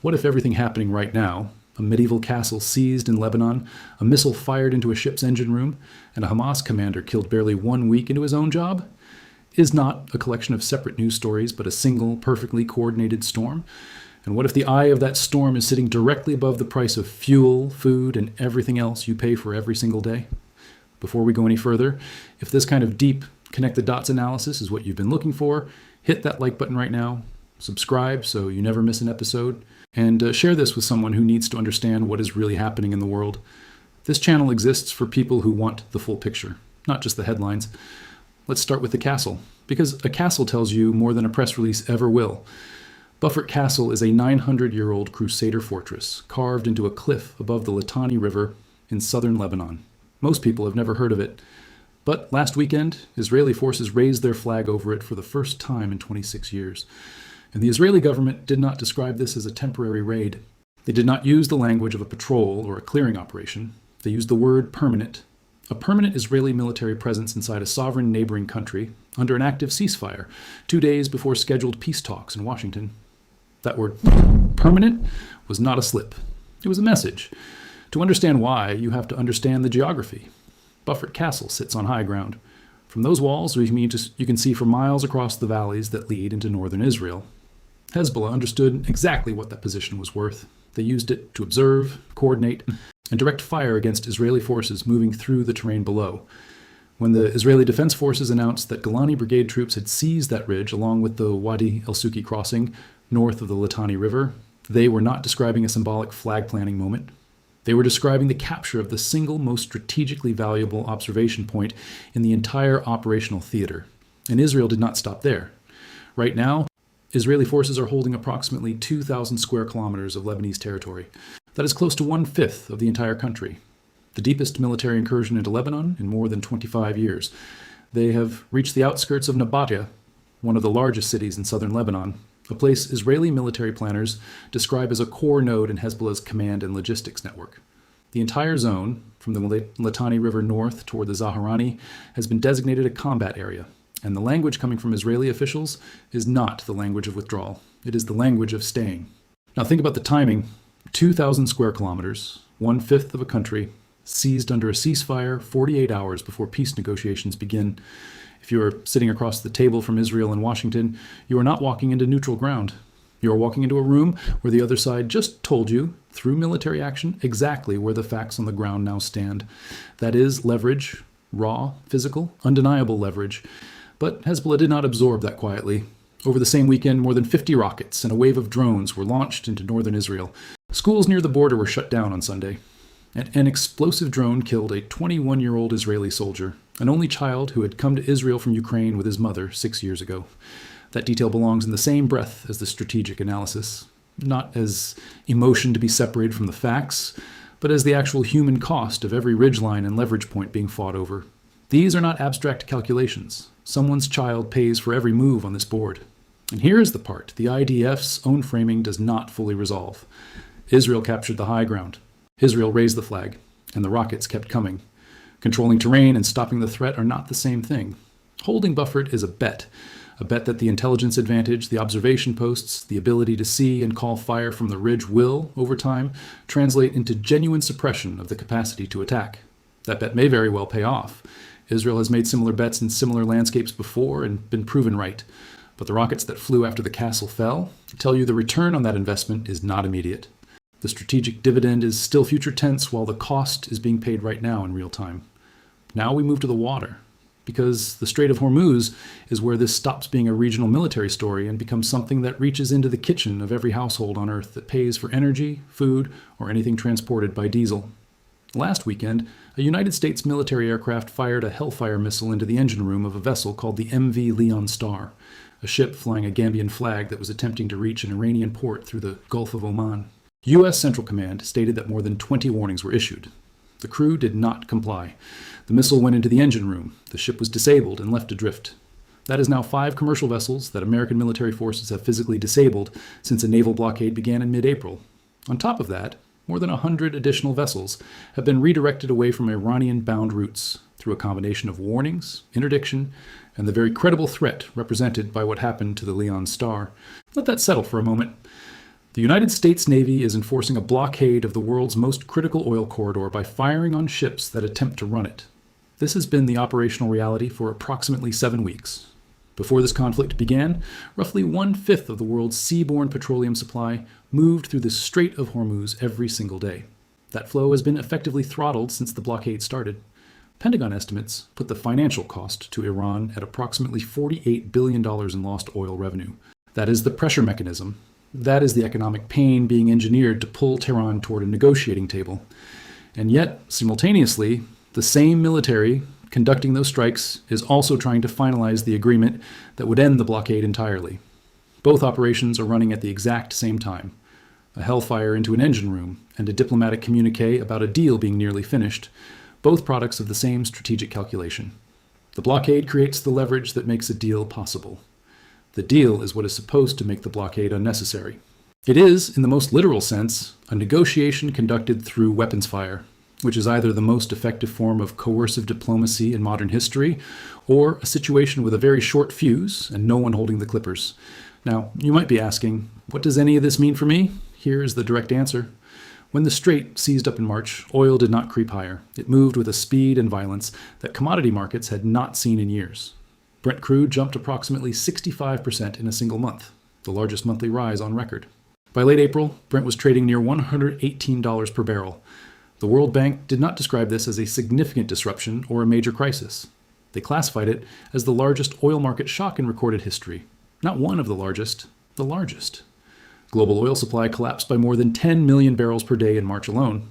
What if everything happening right now, a medieval castle seized in Lebanon, a missile fired into a ship's engine room, and a Hamas commander killed barely 1 week into his own job, is not a collection of separate news stories, but a single, perfectly coordinated storm? And what if the eye of that storm is sitting directly above the price of fuel, food, and everything else you pay for every single day? Before we go any further, if this kind of deep connect-the-dots analysis is what you've been looking for, hit that like button right now, subscribe so you never miss an episode, and share this with someone who needs to understand what is really happening in the world. This channel exists for people who want the full picture, not just the headlines. Let's start with the castle, because a castle tells you more than a press release ever will. Beaufort Castle is a 900-year-old Crusader fortress carved into a cliff above the Litani River in southern Lebanon. Most people have never heard of it, but last weekend, Israeli forces raised their flag over it for the first time in 26 years. And the Israeli government did not describe this as a temporary raid. They did not use the language of a patrol or a clearing operation. They used the word permanent. A permanent Israeli military presence inside a sovereign neighboring country under an active ceasefire, 2 days before scheduled peace talks in Washington. That word, permanent, was not a slip. It was a message. To understand why, you have to understand the geography. Beaufort Castle sits on high ground. From those walls, you can see for miles across the valleys that lead into northern Israel. Hezbollah understood exactly what that position was worth. They used it to observe, coordinate, and direct fire against Israeli forces moving through the terrain below. When the Israeli Defense Forces announced that Golani Brigade troops had seized that ridge along with the Wadi el-Suki crossing north of the Litani River, they were not describing a symbolic flag planting moment. They were describing the capture of the single most strategically valuable observation point in the entire operational theater. And Israel did not stop there. Right now, Israeli forces are holding approximately 2,000 square kilometers of Lebanese territory. That is close to 1/5 of the entire country. The deepest military incursion into Lebanon in more than 25 years. They have reached the outskirts of Nabatea, one of the largest cities in southern Lebanon, a place Israeli military planners describe as a core node in Hezbollah's command and logistics network. The entire zone, from the Litani River north toward the Zaharani, has been designated a combat area, and the language coming from Israeli officials is not the language of withdrawal. It is the language of staying. Now think about the timing. 2,000 square kilometers, 1/5 of a country, seized under a ceasefire 48 hours before peace negotiations begin. If you are sitting across the table from Israel and Washington, you are not walking into neutral ground. You are walking into a room where the other side just told you, through military action, exactly where the facts on the ground now stand. That is leverage, raw, physical, undeniable leverage. But Hezbollah did not absorb that quietly. Over the same weekend, more than 50 rockets and a wave of drones were launched into northern Israel. Schools near the border were shut down on Sunday. An explosive drone killed a 21-year-old Israeli soldier, an only child who had come to Israel from Ukraine with his mother 6 years ago. That detail belongs in the same breath as the strategic analysis, not as emotion to be separated from the facts, but as the actual human cost of every ridgeline and leverage point being fought over. These are not abstract calculations. Someone's child pays for every move on this board. And here is the part the IDF's own framing does not fully resolve. Israel captured the high ground. Israel raised the flag, and the rockets kept coming. Controlling terrain and stopping the threat are not the same thing. Holding Beaufort is a bet that the intelligence advantage, the observation posts, the ability to see and call fire from the ridge will, over time, translate into genuine suppression of the capacity to attack. That bet may very well pay off. Israel has made similar bets in similar landscapes before and been proven right. But the rockets that flew after the castle fell tell you the return on that investment is not immediate. The strategic dividend is still future tense while the cost is being paid right now in real time. Now we move to the water, because the Strait of Hormuz is where this stops being a regional military story and becomes something that reaches into the kitchen of every household on Earth that pays for energy, food, or anything transported by diesel. Last weekend, a United States military aircraft fired a Hellfire missile into the engine room of a vessel called the MV Leon Star, a ship flying a Gambian flag that was attempting to reach an Iranian port through the Gulf of Oman. U.S. Central Command stated that more than 20 warnings were issued. The crew did not comply. The missile went into the engine room. The ship was disabled and left adrift. That is now 5 commercial vessels that American military forces have physically disabled since a naval blockade began in mid-April. On top of that, more than 100 additional vessels have been redirected away from Iranian-bound routes through a combination of warnings, interdiction, and the very credible threat represented by what happened to the Leon Star. Let that settle for a moment. The United States Navy is enforcing a blockade of the world's most critical oil corridor by firing on ships that attempt to run it. This has been the operational reality for approximately 7 weeks. Before this conflict began, roughly 1/5 of the world's seaborne petroleum supply moved through the Strait of Hormuz every single day. That flow has been effectively throttled since the blockade started. Pentagon estimates put the financial cost to Iran at approximately $48 billion in lost oil revenue. That is the pressure mechanism. That is the economic pain being engineered to pull Tehran toward a negotiating table. And yet, simultaneously, the same military conducting those strikes is also trying to finalize the agreement that would end the blockade entirely. Both operations are running at the exact same time. A hellfire into an engine room and a diplomatic communique about a deal being nearly finished, both products of the same strategic calculation. The blockade creates the leverage that makes a deal possible. The deal is what is supposed to make the blockade unnecessary. It is, in the most literal sense, a negotiation conducted through weapons fire, which is either the most effective form of coercive diplomacy in modern history, or a situation with a very short fuse and no one holding the clippers. Now, you might be asking, what does any of this mean for me? Here is the direct answer. When the Strait seized up in March, oil did not creep higher. It moved with a speed and violence that commodity markets had not seen in years. Brent crude jumped approximately 65% in a single month, the largest monthly rise on record. By late April, Brent was trading near $118 per barrel. The World Bank did not describe this as a significant disruption or a major crisis. They classified it as the largest oil market shock in recorded history. Not one of the largest, the largest. Global oil supply collapsed by more than 10 million barrels per day in March alone.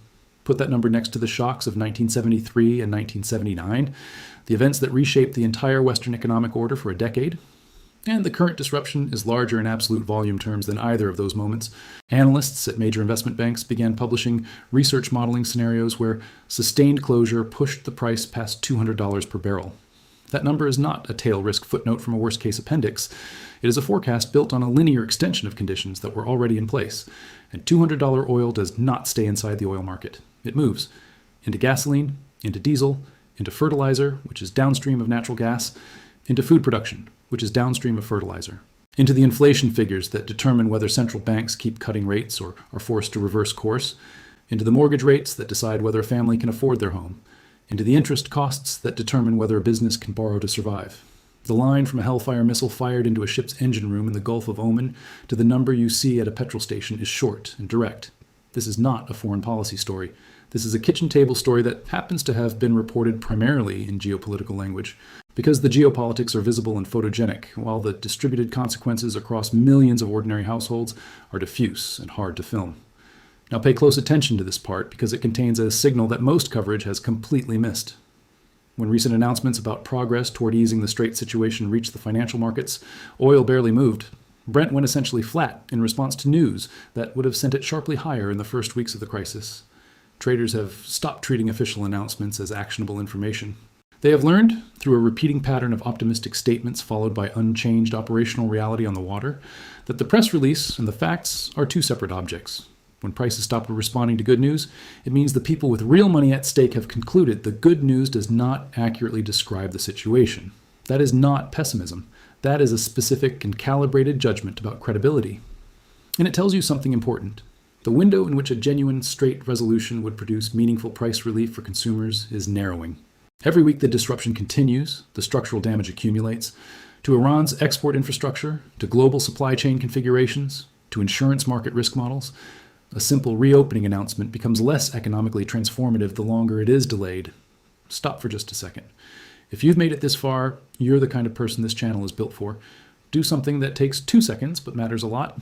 Put that number next to the shocks of 1973 and 1979, the events that reshaped the entire Western economic order for a decade. And the current disruption is larger in absolute volume terms than either of those moments. Analysts at major investment banks began publishing research modeling scenarios where sustained closure pushed the price past $200 per barrel. That number is not a tail risk footnote from a worst-case appendix. It is a forecast built on a linear extension of conditions that were already in place. And $200 oil does not stay inside the oil market. It moves into gasoline, into diesel, into fertilizer, which is downstream of natural gas, into food production, which is downstream of fertilizer, into the inflation figures that determine whether central banks keep cutting rates or are forced to reverse course, into the mortgage rates that decide whether a family can afford their home, into the interest costs that determine whether a business can borrow to survive. The line from a Hellfire missile fired into a ship's engine room in the Gulf of Oman to the number you see at a petrol station is short and direct. This is not a foreign policy story. This is a kitchen table story that happens to have been reported primarily in geopolitical language, because the geopolitics are visible and photogenic, while the distributed consequences across millions of ordinary households are diffuse and hard to film. Now pay close attention to this part, because it contains a signal that most coverage has completely missed. When recent announcements about progress toward easing the Strait situation reached the financial markets, oil barely moved. Brent went essentially flat in response to news that would have sent it sharply higher in the first weeks of the crisis. Traders have stopped treating official announcements as actionable information. They have learned, through a repeating pattern of optimistic statements followed by unchanged operational reality on the water, that the press release and the facts are two separate objects. When prices stop responding to good news, it means the people with real money at stake have concluded the good news does not accurately describe the situation. That is not pessimism. That is a specific and calibrated judgment about credibility. And it tells you something important. The window in which a genuine Strait resolution would produce meaningful price relief for consumers is narrowing. Every week the disruption continues, the structural damage accumulates, to Iran's export infrastructure, to global supply chain configurations, to insurance market risk models. A simple reopening announcement becomes less economically transformative the longer it is delayed. Stop for just a second. If you've made it this far, you're the kind of person this channel is built for. Do something that takes 2 seconds but matters a lot.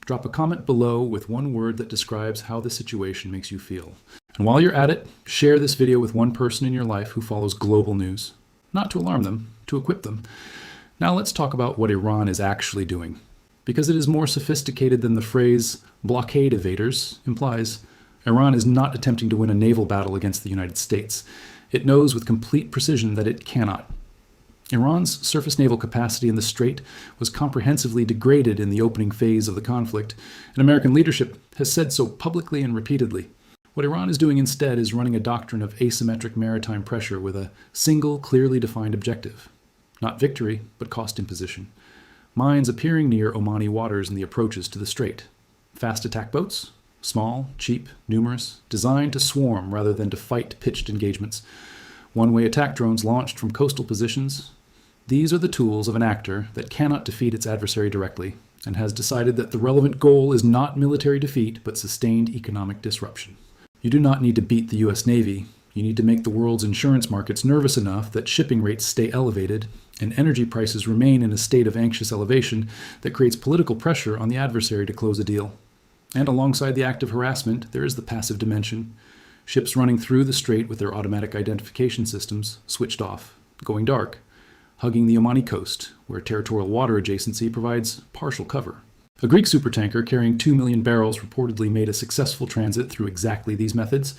Drop a comment below with one word that describes how the situation makes you feel. And while you're at it, share this video with one person in your life who follows global news. Not to alarm them, to equip them. Now let's talk about what Iran is actually doing. Because it is more sophisticated than the phrase blockade evaders implies. Iran is not attempting to win a naval battle against the United States. It knows with complete precision that it cannot. Iran's surface naval capacity in the Strait was comprehensively degraded in the opening phase of the conflict, and American leadership has said so publicly and repeatedly. What Iran is doing instead is running a doctrine of asymmetric maritime pressure with a single, clearly defined objective. Not victory, but cost imposition. Mines appearing near Omani waters in the approaches to the Strait. Fast attack boats, small, cheap, numerous, designed to swarm rather than to fight pitched engagements. One-way attack drones launched from coastal positions. These are the tools of an actor that cannot defeat its adversary directly and has decided that the relevant goal is not military defeat but sustained economic disruption. You do not need to beat the U.S. Navy. You need to make the world's insurance markets nervous enough that shipping rates stay elevated and energy prices remain in a state of anxious elevation that creates political pressure on the adversary to close a deal. And alongside the active harassment, there is the passive dimension. Ships running through the strait with their automatic identification systems switched off, going dark, hugging the Omani coast, where territorial water adjacency provides partial cover. A Greek supertanker carrying 2 million barrels reportedly made a successful transit through exactly these methods,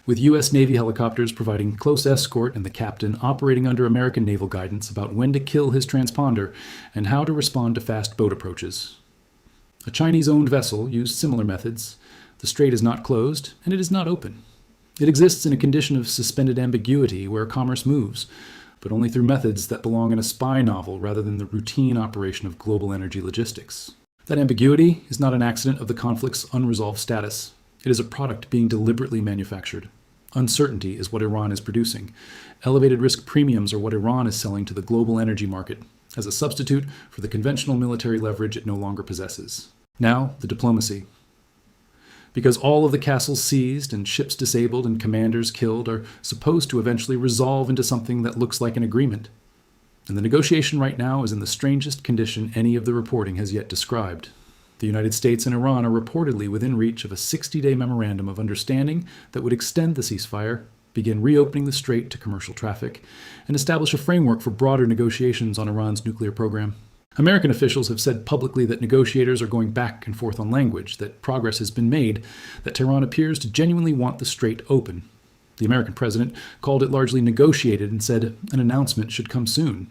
with U.S. Navy helicopters providing close escort and the captain operating under American naval guidance about when to kill his transponder and how to respond to fast boat approaches. A Chinese-owned vessel used similar methods. The strait is not closed, and it is not open. It exists in a condition of suspended ambiguity where commerce moves, but only through methods that belong in a spy novel rather than the routine operation of global energy logistics. That ambiguity is not an accident of the conflict's unresolved status. It is a product being deliberately manufactured. Uncertainty is what Iran is producing. Elevated risk premiums are what Iran is selling to the global energy market as a substitute for the conventional military leverage it no longer possesses. Now, the diplomacy. Because all of the castles seized and ships disabled and commanders killed are supposed to eventually resolve into something that looks like an agreement. And the negotiation right now is in the strangest condition any of the reporting has yet described. The United States and Iran are reportedly within reach of a 60-day memorandum of understanding that would extend the ceasefire, begin reopening the strait to commercial traffic, and establish a framework for broader negotiations on Iran's nuclear program. American officials have said publicly that negotiators are going back and forth on language, that progress has been made, that Tehran appears to genuinely want the strait open. The American president called it largely negotiated and said an announcement should come soon.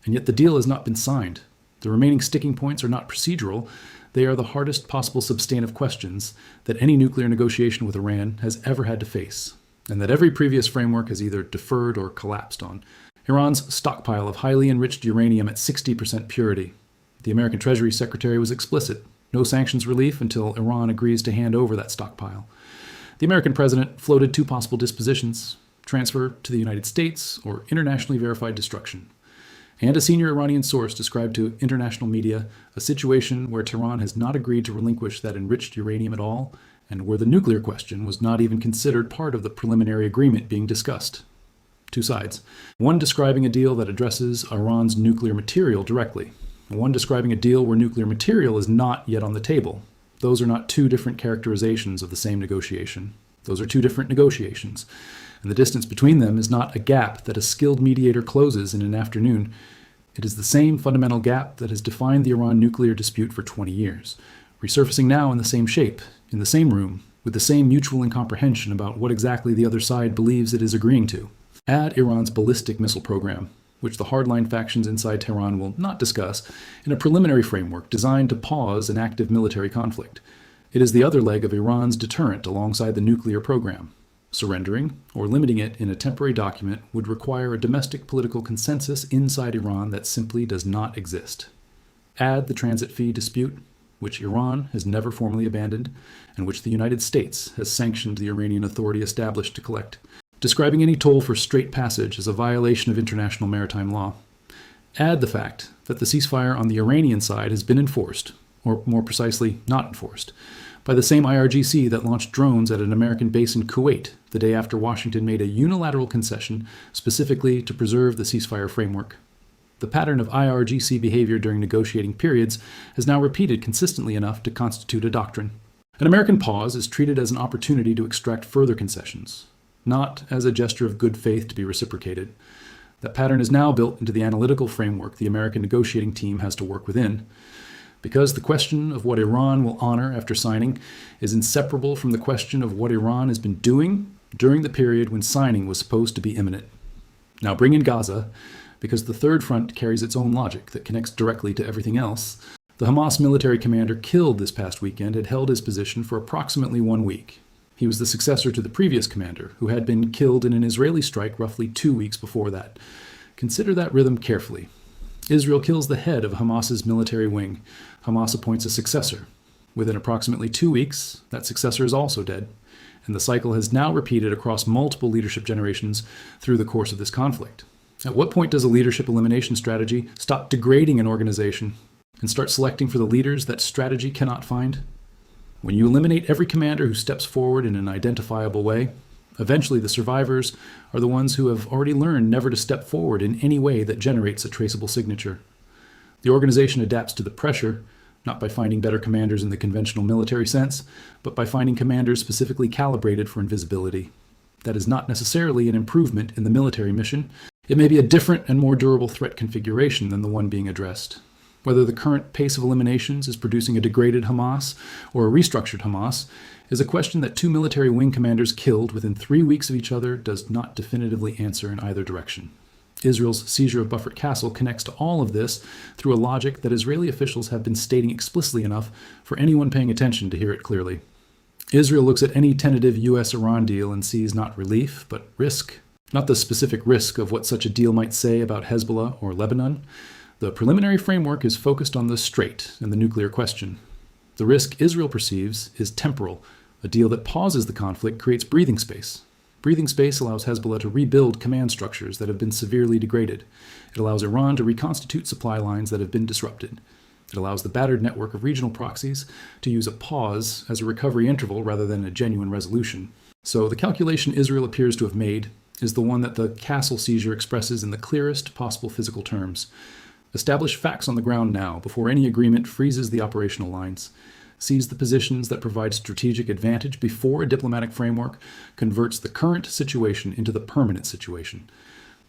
And yet the deal has not been signed. The remaining sticking points are not procedural. They are the hardest possible substantive questions that any nuclear negotiation with Iran has ever had to face, and that every previous framework has either deferred or collapsed on. Iran's stockpile of highly enriched uranium at 60% purity. The American Treasury Secretary was explicit. No sanctions relief until Iran agrees to hand over that stockpile. The American president floated two possible dispositions: transfer to the United States or internationally verified destruction. And a senior Iranian source described to international media a situation where Tehran has not agreed to relinquish that enriched uranium at all, and where the nuclear question was not even considered part of the preliminary agreement being discussed. Two sides. One describing a deal that addresses Iran's nuclear material directly. One describing a deal where nuclear material is not yet on the table. Those are not two different characterizations of the same negotiation. Those are two different negotiations. And the distance between them is not a gap that a skilled mediator closes in an afternoon. It is the same fundamental gap that has defined the Iran nuclear dispute for 20 years, resurfacing now in the same shape, in the same room, with the same mutual incomprehension about what exactly the other side believes it is agreeing to. Add Iran's ballistic missile program, which the hardline factions inside Tehran will not discuss, in a preliminary framework designed to pause an active military conflict. It is the other leg of Iran's deterrent alongside the nuclear program. Surrendering or limiting it in a temporary document would require a domestic political consensus inside Iran that simply does not exist. Add the transit fee dispute, which Iran has never formally abandoned, and which the United States has sanctioned the Iranian Authority established to collect, describing any toll for strait passage as a violation of international maritime law. Add the fact that the ceasefire on the Iranian side has been enforced, or more precisely, not enforced, by the same IRGC that launched drones at an American base in Kuwait the day after Washington made a unilateral concession specifically to preserve the ceasefire framework. The pattern of IRGC behavior during negotiating periods has now repeated consistently enough to constitute a doctrine. An American pause is treated as an opportunity to extract further concessions, not as a gesture of good faith to be reciprocated. That pattern is now built into the analytical framework the American negotiating team has to work within, because the question of what Iran will honor after signing is inseparable from the question of what Iran has been doing during the period when signing was supposed to be imminent. Now bring in Gaza, because the third front carries its own logic that connects directly to everything else. The Hamas military commander killed this past weekend had held his position for approximately 1 week. He was the successor to the previous commander, who had been killed in an Israeli strike roughly 2 weeks before that. Consider that rhythm carefully. Israel kills the head of Hamas's military wing. Hamas appoints a successor. Within approximately 2 weeks, that successor is also dead, and the cycle has now repeated across multiple leadership generations through the course of this conflict. At what point does a leadership elimination strategy stop degrading an organization and start selecting for the leaders that strategy cannot find? When you eliminate every commander who steps forward in an identifiable way, eventually the survivors are the ones who have already learned never to step forward in any way that generates a traceable signature. The organization adapts to the pressure, not by finding better commanders in the conventional military sense, but by finding commanders specifically calibrated for invisibility. That is not necessarily an improvement in the military mission. It may be a different and more durable threat configuration than the one being addressed. Whether the current pace of eliminations is producing a degraded Hamas or a restructured Hamas is a question that 2 military wing commanders killed within 3 weeks of each other does not definitively answer in either direction. Israel's seizure of Beaufort Castle connects to all of this through a logic that Israeli officials have been stating explicitly enough for anyone paying attention to hear it clearly. Israel looks at any tentative U.S.-Iran deal and sees not relief, but risk. Not the specific risk of what such a deal might say about Hezbollah or Lebanon. The preliminary framework is focused on the Strait and the nuclear question. The risk Israel perceives is temporal. A deal that pauses the conflict creates breathing space. Breathing space allows Hezbollah to rebuild command structures that have been severely degraded. It allows Iran to reconstitute supply lines that have been disrupted. It allows the battered network of regional proxies to use a pause as a recovery interval rather than a genuine resolution. So the calculation Israel appears to have made is the one that the castle seizure expresses in the clearest possible physical terms. Establish facts on the ground now, before any agreement freezes the operational lines. Seize the positions that provide strategic advantage before a diplomatic framework converts the current situation into the permanent situation.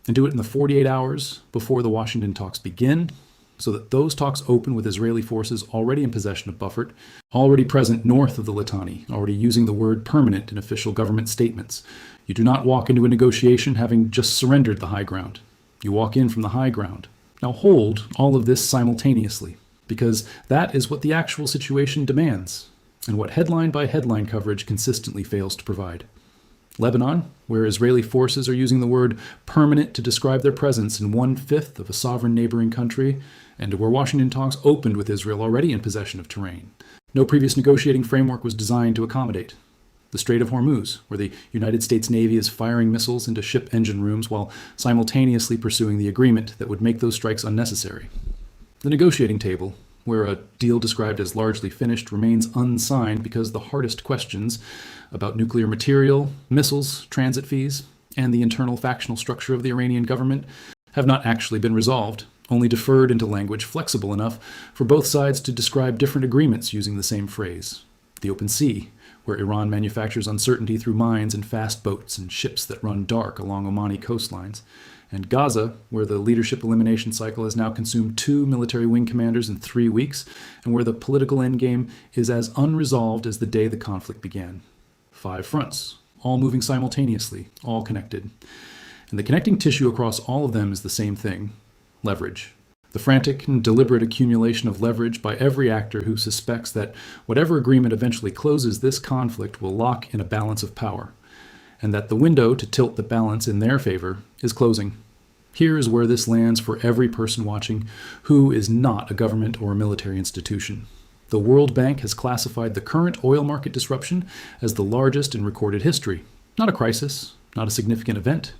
And do it in the 48 hours before the Washington talks begin, so that those talks open with Israeli forces already in possession of Beaufort, already present north of the Litani, already using the word permanent in official government statements. You do not walk into a negotiation having just surrendered the high ground. You walk in from the high ground. Now hold all of this simultaneously, because that is what the actual situation demands, and what headline by headline coverage consistently fails to provide. Lebanon, where Israeli forces are using the word permanent to describe their presence in 1/5 of a sovereign neighboring country, and where Washington talks opened with Israel already in possession of terrain. No previous negotiating framework was designed to accommodate. The Strait of Hormuz, where the United States Navy is firing missiles into ship engine rooms while simultaneously pursuing the agreement that would make those strikes unnecessary. The negotiating table, where a deal described as largely finished remains unsigned because the hardest questions about nuclear material, missiles, transit fees, and the internal factional structure of the Iranian government have not actually been resolved, only deferred into language flexible enough for both sides to describe different agreements using the same phrase. The open sea, where Iran manufactures uncertainty through mines and fast boats and ships that run dark along Omani coastlines. And Gaza, where the leadership elimination cycle has now consumed 2 military wing commanders in 3 weeks, and where the political endgame is as unresolved as the day the conflict began. 5 fronts, all moving simultaneously, all connected. And the connecting tissue across all of them is the same thing: leverage. The frantic and deliberate accumulation of leverage by every actor who suspects that whatever agreement eventually closes this conflict will lock in a balance of power, and that the window to tilt the balance in their favor is closing. Here is where this lands for every person watching who is not a government or a military institution. The World Bank has classified the current oil market disruption as the largest in recorded history. Not a crisis, not a significant event.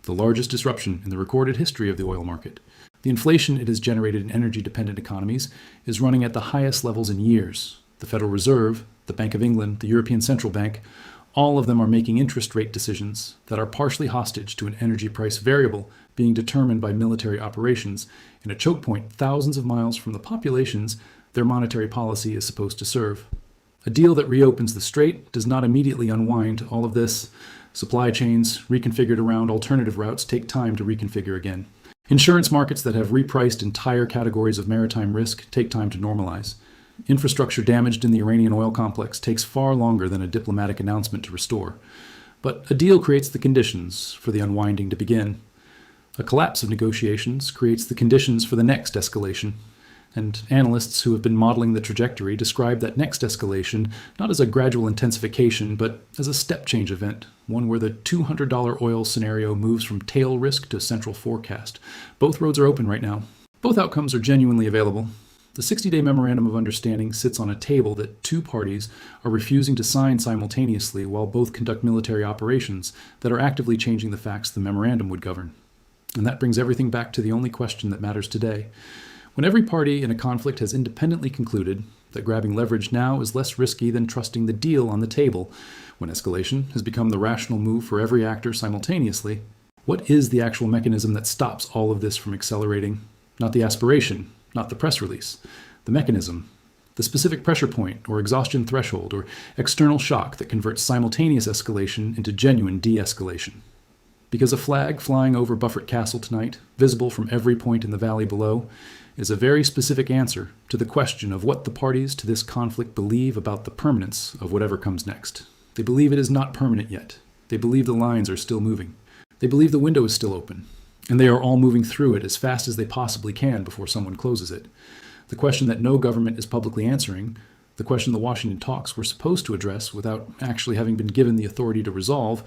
The largest disruption in the recorded history of the oil market. The inflation it has generated in energy-dependent economies is running at the highest levels in years. The Federal Reserve, the Bank of England, the European Central Bank, all of them are making interest rate decisions that are partially hostage to an energy price variable being determined by military operations in a choke point thousands of miles from the populations their monetary policy is supposed to serve. A deal that reopens the strait does not immediately unwind all of this. Supply chains, reconfigured around alternative routes, take time to reconfigure again. Insurance markets that have repriced entire categories of maritime risk take time to normalize. Infrastructure damaged in the Iranian oil complex takes far longer than a diplomatic announcement to restore. But a deal creates the conditions for the unwinding to begin. A collapse of negotiations creates the conditions for the next escalation. And analysts who have been modeling the trajectory describe that next escalation not as a gradual intensification, but as a step change event, one where the $200 oil scenario moves from tail risk to central forecast. Both roads are open right now. Both outcomes are genuinely available. The 60-day Memorandum of Understanding sits on a table that two parties are refusing to sign simultaneously while both conduct military operations that are actively changing the facts the memorandum would govern. And that brings everything back to the only question that matters today. When every party in a conflict has independently concluded that grabbing leverage now is less risky than trusting the deal on the table, when escalation has become the rational move for every actor simultaneously, what is the actual mechanism that stops all of this from accelerating? Not the aspiration, not the press release. The mechanism, the specific pressure point or exhaustion threshold or external shock that converts simultaneous escalation into genuine de-escalation. Because a flag flying over Beaufort Castle tonight, visible from every point in the valley below, is a very specific answer to the question of what the parties to this conflict believe about the permanence of whatever comes next. They believe it is not permanent yet. They believe the lines are still moving. They believe the window is still open, and they are all moving through it as fast as they possibly can before someone closes it. The question that no government is publicly answering, the question the Washington talks were supposed to address without actually having been given the authority to resolve,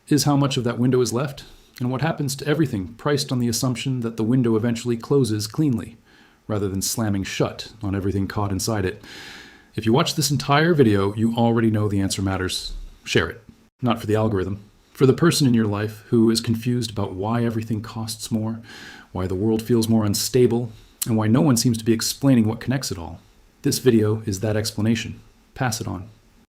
is how much of that window is left, and what happens to everything priced on the assumption that the window eventually closes cleanly, rather than slamming shut on everything caught inside it. If you watch this entire video, you already know the answer matters. Share it. Not for the algorithm. For the person in your life who is confused about why everything costs more, why the world feels more unstable, and why no one seems to be explaining what connects it all. This video is that explanation. Pass it on.